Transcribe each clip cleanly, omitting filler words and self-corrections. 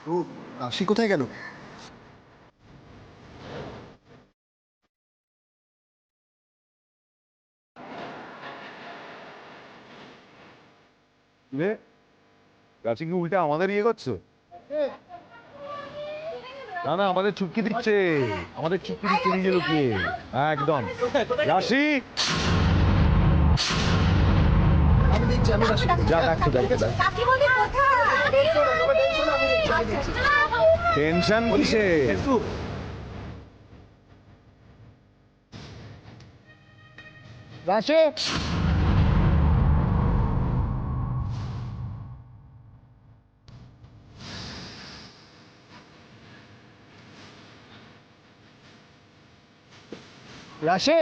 ও রাশি কোথায় গেল? গাছিকে উল্টে আমাদের ইয়ে করছো? না না, আমাদের চুপকি দিচ্ছে, আমাদের চুপকি দিচ্ছে নিজে লুকিয়ে। একদম রাশি, আমি দেখছি, আমি রাশি। যা দেখছো দেখছো দেখ। টেনশন কিসে? রাশি, রাশি,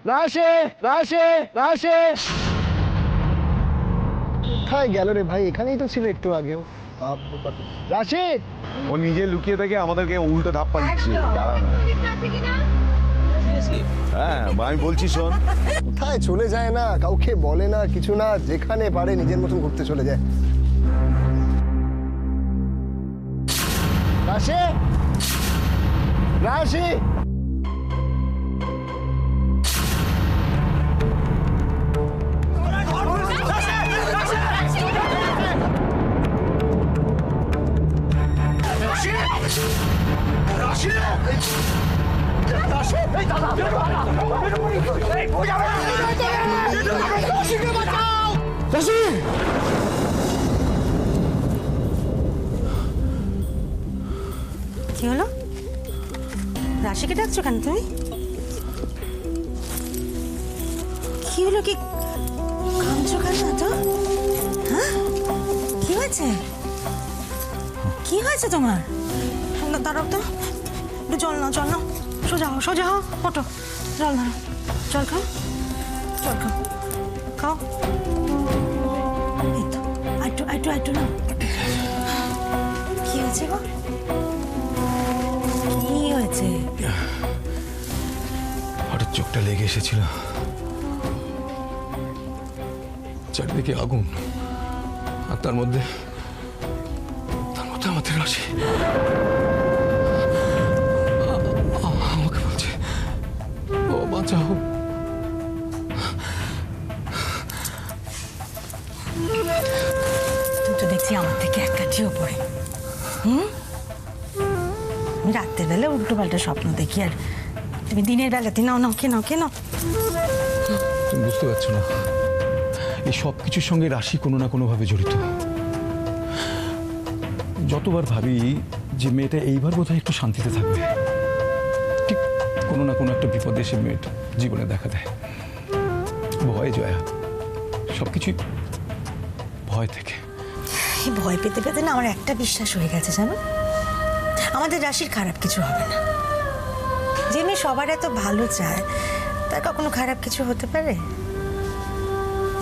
রাশি, রাশি, রাশি। কোথায় গেল রে ভাই? এখানেই তো ছিল একটু আগেও। রাশি, ও নিজে লুকিয়ে থেকে আমাদেরকে উল্টো ধাপ্পা দিচ্ছে। দাঁড়া না। হ্যাঁ আমি বলছি শোন, কোথায় চলে যায় না, কাউকে বলে না, কিছু না, যেখানে পারে নিজের মতন ঘুরতে চলে যায়। রাশি, রাশি, রাশি। কি হলো? রাশিকে ডাকছো কেন তুমি? কি হলো? কি কাঁদছো কেন এত? হ্যাঁ, কি হয়েছে? কি হয়েছে তোমার? দাঁড়াও তো, একটু জল নাও, জল নাও। সোজা হও, সোজা হও, ওঠো। জল ধরো, জল খাও, জল খাও, খাও। এই তো, আইটু আইটু আইটু নাও। কি হয়েছে গো? কি হয়েছে? হঠাৎ চোখটা লেগে এসেছিল, চারদিকে আগুন, আর তার মধ্যে আমাদের রাশি আমাকে বলছে, ও বাঁচাও। তুই তো দেখছি আমার থেকে এক কাঠিও পড়ে। আমি রাত্রের বেলা উল্টো পাল্টা স্বপ্ন দেখি, আর তুমি দিনের বেলাতে নাও নাও, কে নাও, কে নাও। তুমি বুঝতে পারছো না, এই সব কিছুর সঙ্গে রাশি কোনো না কোনোভাবে জড়িত। যতবার ভাবি যে মেয়েটা এইবার বোধহয় একটু শান্তিতে থাকবে, ঠিক কোনো না কোনো একটা বিপদ এসে মেয়েটা জীবনে দেখা দেয়। ভয় জয়া, সবকিছুই ভয় থেকে। এই ভয় পেতে পেতে না আমার একটা বিশ্বাস হয়ে গেছে, জানো, আমাদের রাশির খারাপ কিছু হবে না। যে মেয়ে সবার এত ভালো চায়, তার কখনো খারাপ কিছু হতে পারে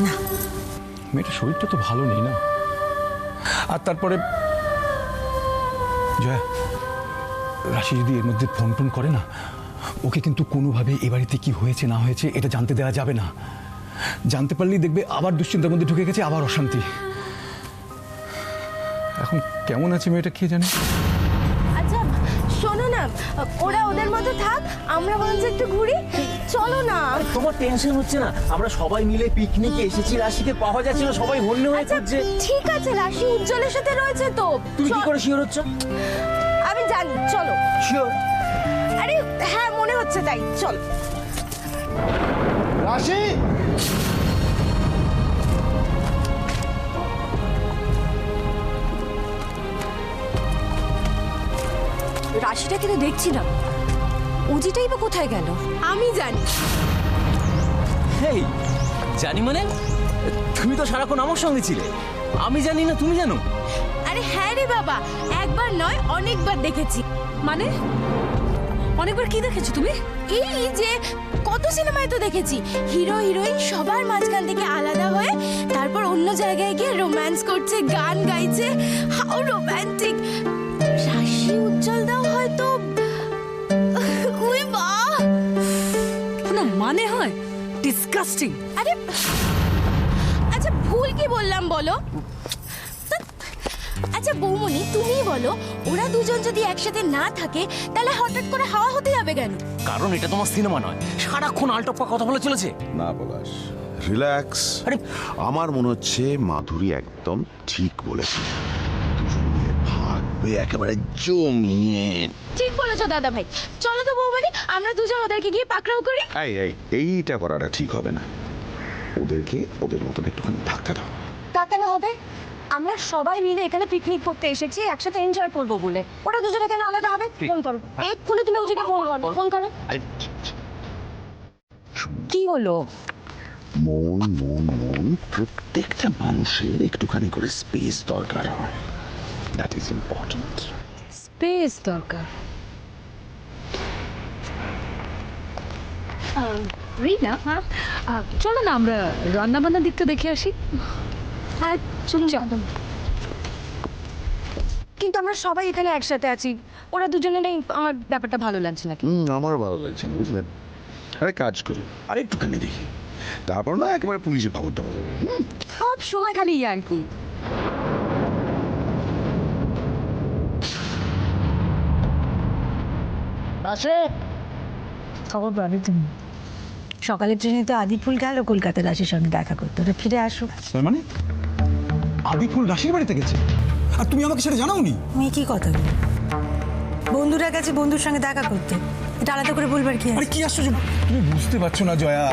না। মেয়েটার শরীরটা তো ভালো নেই না। আর তারপরে জয়া, রাশি যদি এর মধ্যে ফোন টোন করে না, ওকে কিন্তু কোনোভাবে এ বাড়িতে কি হয়েছে না হয়েছে এটা জানতে দেওয়া যাবে না। জানতে পারলেই দেখবে আবার দুশ্চিন্তার মধ্যে ঢুকে গেছে, আবার অশান্তি। এখন কেমন আছে মেয়েটা কে জানে। আচ্ছা শোনো না, ওরা ওদের মতো থাক, আমরা বরঞ্চ একটু ঘুরি, চলো না। তোমার টেনশন হচ্ছে না? আমরা সবাই মিলে পিকনিকে এসেছি, রাশিকে পাওয়া যাচ্ছে না, সবাই হন্য হয়ে আচ্ছা খুঁজছে। ঠিক আছে, রাশি উজ্জ্বলের সাথে রয়েছে তো। তুমি কি করে শিওর হচ্ছ? আমি জানি, চলো। শিওর? আরে হ্যাঁ, মনে হচ্ছে তাই, চল। রাশি, রাশিটাকে তো দেখছি না, উজিটাই বা কোথায় গেল? আমি জানি। হেই, জানি মানে? তুমি তো সারাক্ষণ আমার সঙ্গে ছিলে। আমি জানি না তুমি জানো? আরে হ্যাঁ রে বাবা, একবার নয় অনেকবার দেখেছি। মানে অনেকবার? কি দেখেছো তুমি? এই যে কত সিনেমায় তো দেখেছি, হিরো হিরোইন সবার মাঝখান থেকে আলাদা হয়ে তারপর অন্য জায়গায় গিয়ে রোম্যান্স করছে, গান গাইছে। How romantic! রাশি উজ্জ্বল দাও হয়তো। উই বাহ! কোনো মানে হয়? ডিসকাস্টিং। আরে আচ্ছা ভুল কি বললাম বলো? আচ্ছা বৌমনি তুমিই বলো, ওরা দুজন যদি একসাথে না থাকে তাহলে হঠাৎ করে হাওয়া হতে যাবে কেন? কারণ এটা তোমার সিনেমা নয়, সারাক্ষণ আলটপ্পা কথা বলে চলেছে। না পলাশ, রিল্যাক্স। আরে আমার মনে হচ্ছে মাধুরী একদম ঠিক বলেছে, দুজন মিলে ভাগবে একেবারে জমিয়ে। ঠিক বলেছো দাদা ভাই, চলো তো বৌমনি আমরা দুজন ওদেরকে গিয়ে পাকড়াও করি। এইটা করাটা ঠিক হবে না, ওদেরকে ওদের মতন একটুখানি ধাক্কা দাও। কাকানো হবে, আমরা সবাই মিলে এখানে পিকনিক করতে এসেছি, একসাথে এনজয় করবো বলে। ওরা দুজনে কেন আলাদা হবে? ফোন করো এক্ষুনি, তুমি ওদেরকে ফোন করো, ফোন করো। কি হলো? মন মন মন, প্রত্যেকটা মানুষের একটুখানি করে স্পেস দরকার হয়, দ্যাট ইজ ইম্পর্টেন্ট। স্পেস দরকার। রিনা, চলো না আমরা রান্না বান্নার দিকটা দেখে আসি। হ্যাঁ চলো। কিন্তু আমরা সবাই এখানে একসাথে আছি, ওরা দুজনে নেই, আমার ব্যাপারটা ভালো লাগছে না। আমার ভালো লাগছে, বুঝলেন? আরে কাজ করি আর একটুখানি দেখি, তারপর না একেবারে পুলিশে খবর দেবো। সব সময় খালি আর কি। খবর পাবি তুমি। সকালের ট্রেনে তো আদিফুল গেল কলকাতা রাশির সঙ্গে দেখা করতে, ওরা ফিরে আসুক। তার মানে আদিফুল রাশির বাড়িতে গেছে আর তুমি আমাকে সেটা জানাওনি? তুমি কি কথা বলো? বন্ধুরা গেছে বন্ধুর সঙ্গে দেখা করতে, এটা আলাদা করে বলবার কি আরে আছে? কি আশ্চর্য, তুমি বুঝতে পারছো না জয়া?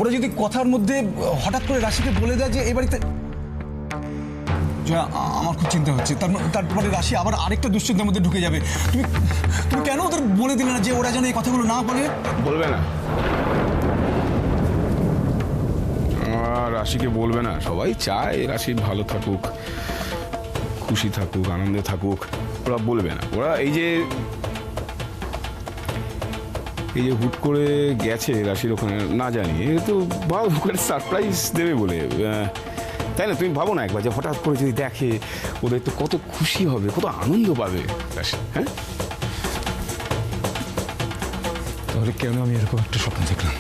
ওরা যদি কথার মধ্যে হঠাৎ করে রাশিকে বলে দেয় যে এই বাড়িতে, জয়া আমার খুব চিন্তা হচ্ছে। তারপরে রাশি আবার আরেকটা দুশ্চিন্তার মধ্যে ঢুকে যাবে। তুমি তুমি কেন ওদের বলে দিলে না যে ওরা যেন এই কথাগুলো না বলে? বলবে না, রাশিকে বলবে না। সবাই চায় রাশির ভালো থাকুক, খুশি থাকুক, আনন্দে থাকুক। ওরা বলবে না। ওরা এই যে হুট করে গেছে রাশির ওখানে না জানি, এ তো ওখানে সারপ্রাইজ দেবে বলে, তাই না? তুমি ভাবো না একবার যে হঠাৎ করে যদি দেখে, ওদের তো কত খুশি হবে, কত আনন্দ পাবে রাশি। হ্যাঁ, তাহলে কেন আমি এরকম একটা স্বপ্ন দেখলাম?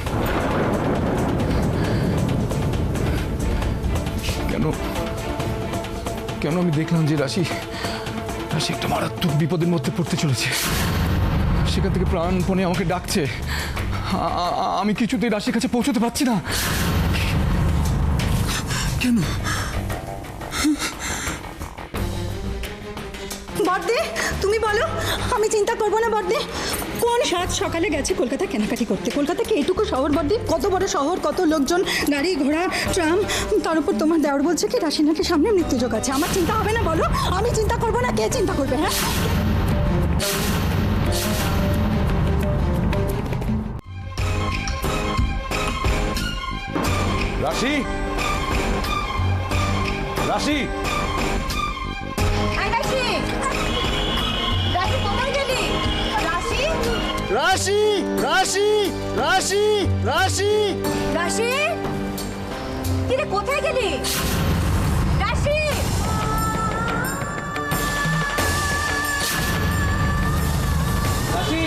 কেন কেন আমি দেখলাম যে রাশি একটা মারাত্মক বিপদের মধ্যে পড়তে চলেছে, সেখান থেকে প্রাণপণে আমাকে ডাকছে, আমি কিছুতেই রাশির কাছে পৌঁছতে পারছি না। কেন? বড়দি, তুমি বলো, আমি চিন্তা করবো না বড়দি? কোন সাত সকালে গেছে কলকাতা কেনাকাটি করতে? কলকাতা কি এইটুকু শহর বড়দি? কত বড় শহর, কত লোকজন, গাড়ি ঘোড়া, ট্রাম, তার উপর তোমার দেওর বলছে কি রাশি নাকি সামনে মৃত্যুযোগ আছে। আমার চিন্তা হবে না বলো? আমি চিন্তা করবো না, কে চিন্তা করবে? হ্যাঁ, রাশি, রাশি, রাশি, রাশি কোথায় গেলি? রাশি, রাশি রাশি রাশি রাশি রাশি, কিরে কোথায় গেলি? রাশি, রাশি,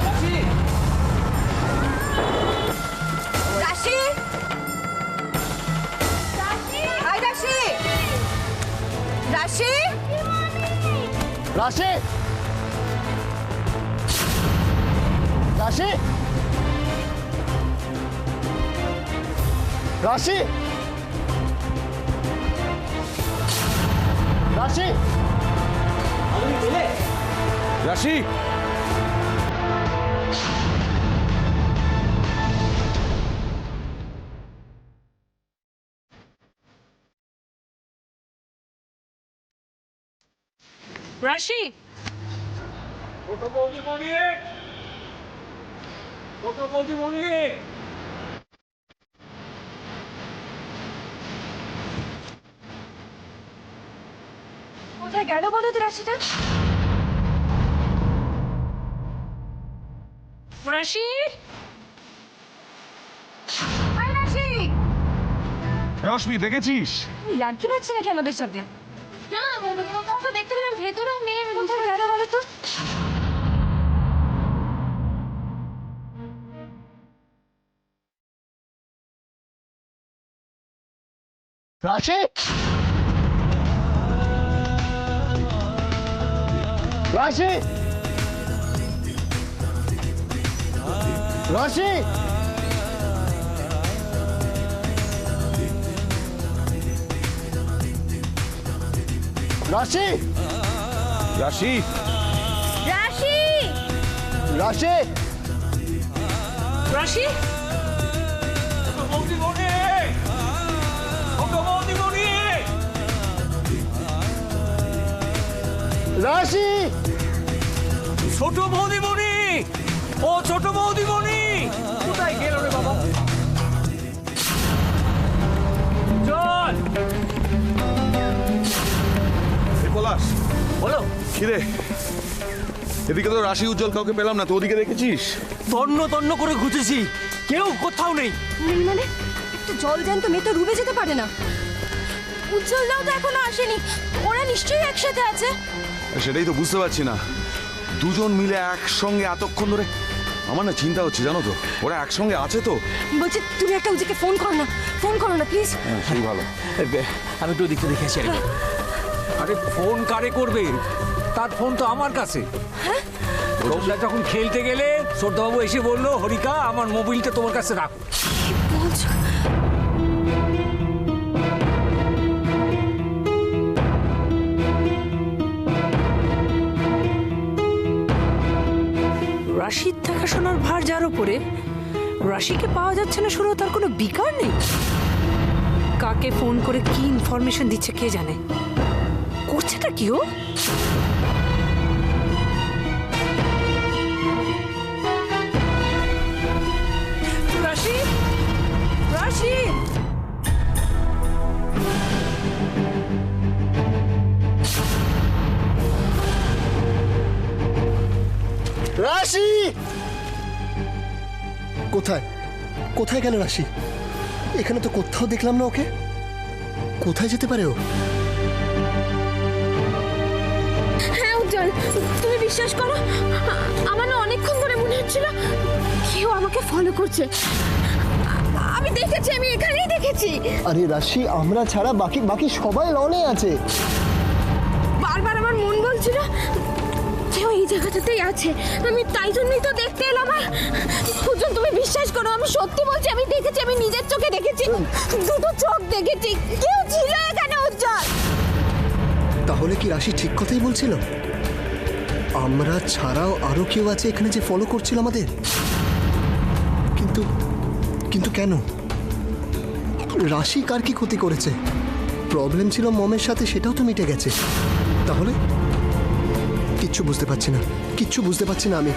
রাশি, রাশি, রাশি, আয় রাশি, রাশি, রাশি রাশি রাশি রাশি রাশি, রাশি, কোথায় গেল বলো তো রাশিটা? রাশি, আয় রাশি, রশ্মি দেখেছিস? লাগতে পারছি নাকি আমাদের সাথে? না, তো দেখতে পেলাম ভেতরে মেয়ে কোথায় গেল বলো তো? রাশি রাশি রাশি রাশি রাশি রাশি রাশি রাশি রাশি ছোট বৌদিমণি, ও ছোট বৌদিমণি, কোথায় গেল রে বাবা? চল পলাশ, বলো। কিরে এদিকে তো রাশি উজ্জ্বল কাউকে পেলাম না, তো ওদিকে দেখেছিস? তন্ন তন্ন করে খুঁজেছি, কেউ কোথাও নেই। মানে একটু জল জ্যান্ত মেয়ে তো ডুবে যেতে পারে না। উজ্জ্বলদাও তো এখনো আসেনি, ওরা নিশ্চয়ই একসাথে আছে। সেটাই তো বুঝতে পারছি না, দুজন মিলে একসঙ্গে এতক্ষণ ধরে। আমার না চিন্তা হচ্ছে, জানো তো, ওরা একসঙ্গে আছে তো। বলছি তুমি একটা উজিকে ফোন করো না প্লিজ। হ্যাঁ, সেই ভালো। আমি একটু দিকটা দেখে আসি। আরে ফোন কারে করবে? তার ফোন তো আমার কাছে। তোমরা যখন খেলতে গেলে সর্দাবাবু এসে বললো, হরিকা আমার মোবাইলটা তোমার কাছে রাখো। বলছো রাশির দেখাশোনার ভার যার উপরে, রাশিকে পাওয়া যাচ্ছে না শুনেও তার কোনো বিকার নেই। কাকে ফোন করে কি ইনফরমেশন দিচ্ছে কে জানে, করছেটা কি ও? রাশি, রাশি, রাশি কোথায় কোথায় গেল রাশি? এখানে তো কোথাও দেখলাম না ওকে। কোথায় যেতে পারে ও? হ্যাঁ উজ্জ্বল, তুমি বিশ্বাস করো, আমার না অনেকক্ষণ ধরে মনে হচ্ছিল কেউ আমাকে ফলো করছে। আমি দেখেছি, আমি এখানেই দেখেছি। আরে রাশি, আমরা ছাড়া বাকি বাকি সবাই লনে আছে। বারবার আমার মন বলছিল কেউ এই জায়গাটাতেই আছে, আমি তাই জন্যই তো দেখতে এলাম। আর উজ্জ্বল তুমি বিশ্বাস করো, আমি সত্যি বলছি, আমি দেখেছি, আমি নিজের চোখে দেখেছি, দুটো চোখ দেখেছি, কেউ ছিল এখানে উজ্জ্বল। তাহলে কি রাশি ঠিক কথাই বলছিল? আমরা ছাড়াও আরো কেউ আছে এখানে যে ফলো করছিল আমাদের। কিন্তু কিন্তু কেন? রাশি কার কি ক্ষতি করেছে? প্রবলেম ছিল মমের সাথে, সেটাও তো মিটে গেছে। তাহলে কিচ্ছু বুঝতে পারছি না, কিচ্ছু বুঝতে পারছি না। আমি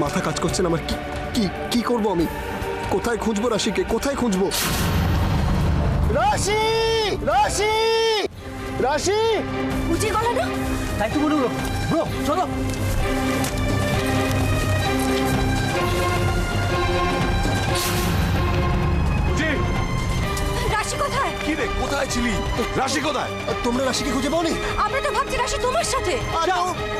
মাথা কাজ করছে না আমার। কি কি কি করবো আমি? কোথায় খুঁজবো রাশিকে? কোথায় খুঁজবো? রাশি, রাশি, রাশি! বুঝে গেল না? তাই তো বলবো। ব্রো চলো। রাশি কোথায়? কি রে, কোথায় ছিলি? রাশি কোথায়? তোমরা রাশিকে খুঁজে পাওনি? আমরা তো ভাবছি রাশি তোমার সাথে। আরে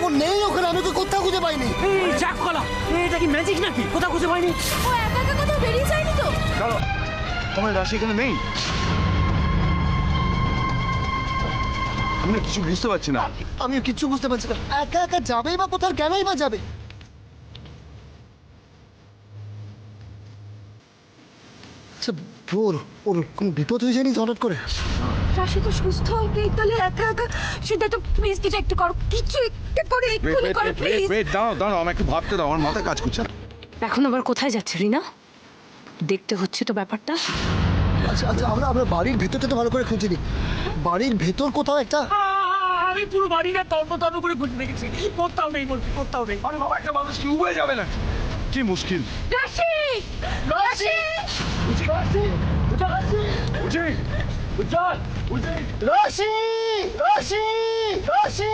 ও নেই ওখানে, আমি ওকে কোথাও খুঁজে পাইনি। এই চাক কলা, এটা কি ম্যাজিক নাকি? কোথাও খুঁজে পাইনি। ও একা একা কোথাও বেরিয়ে যায়নি তো? তোমার রাশি এখানে নেই? আমি না কিছু বুঝতে পারছি না। আমিও কিচ্ছু বুঝতে পারছি না। একা একা যাবেই বা কোথাও, কেনই বা যাবে? আচ্ছা ওর ওর কোনো বিপদ হয়ে যায়নি হঠাৎ করে? রাশি তো সুস্থ হবে, তাহলে একা একা সেটা তো প্লিজ কিছু একটু করো, কিছু একটা করে এক্ষুনি করো প্লিজ। দাঁড়াও, আমার একটু ভাবতে দাও, আমার মাথা কাজ করছে না। এখন আবার কোথায় যাচ্ছে রিনা? দেখতে হচ্ছে তো ব্যাপারটা। আচ্ছা আচ্ছা, আমরা বাড়ির ভেতরটা তো ভালো করে খুঁজিনি। বাড়ির ভেতর কোথাও একটা। আমি পুরো বাড়িটা তন্ন করে খুঁজে দেখেছি, কোথাও নেই বলছি, কোথাও নেই। আরে বাবা, একটা মানুষ কি উবে যাবে না? কি মুশকিল। রাশি, রাশি, রাশি, রাশি, রাশি, রাশি!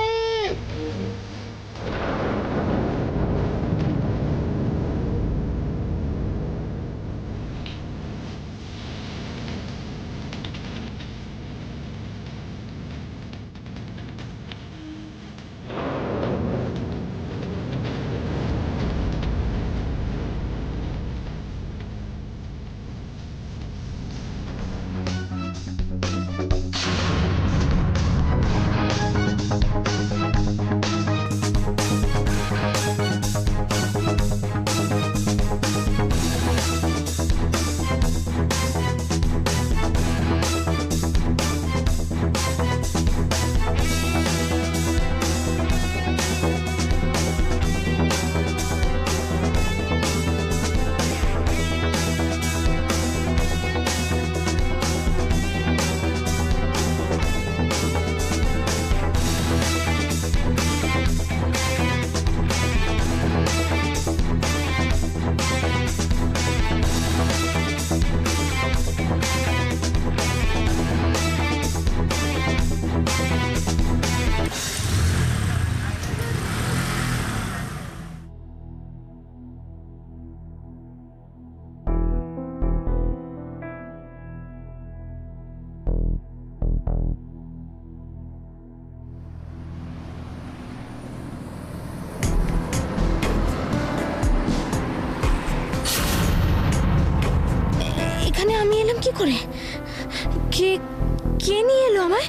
নিয়ে এলো আমায়?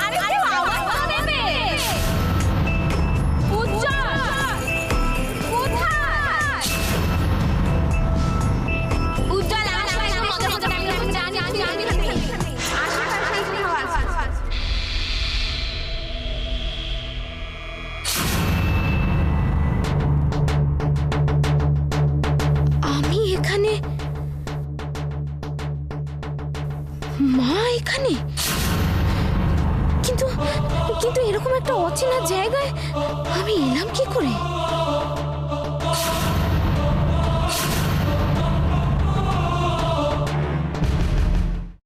আরে আমার তো নেবে। উজ্জ্বল, কোথায়? উজ্জ্বল আসবে না, মজা মজা আমি এখন জানি আমি এখানে, মা এখানে, কিন্তু কিন্তু এরকম একটা অচেনা জায়গায় আমি এলাম কি করে?